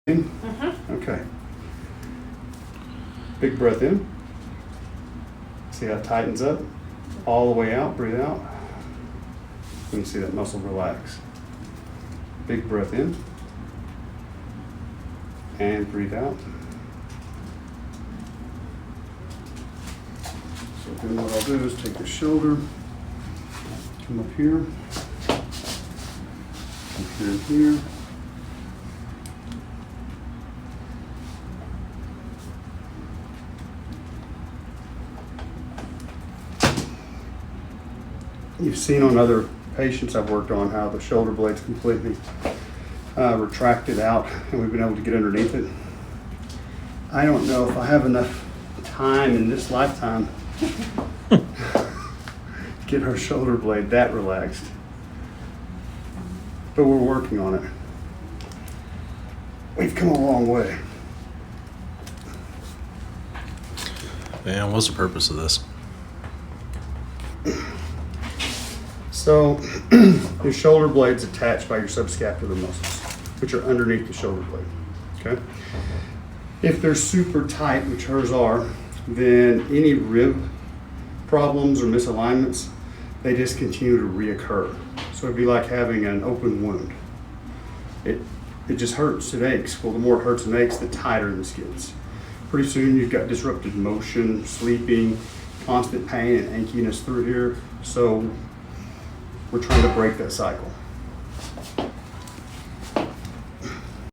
Okay. Big breath in. See how it tightens up? All the way out, breathe out. When you see that muscle relax. Big breath in. And breathe out. So then what I'll do is take the shoulder, come up here, and here. You've seen on other patients I've worked on how the shoulder blade's completely retracted out and we've been able to get underneath it. I don't know if I have enough time in this lifetime to get our shoulder blade that relaxed. But we're working on it. We've come a long way. Man, what's the purpose of this? So your shoulder blade's attached by your subscapular muscles, which are underneath the shoulder blade, okay? If they're super tight, which hers are, then any rib problems or misalignments, they just continue to reoccur. So it'd be like having an open wound. It just hurts, it aches. Well, the more it hurts and aches, the tighter this gets. Pretty soon you've got disrupted motion, sleeping, constant pain and achiness through here. So we're trying to break that cycle.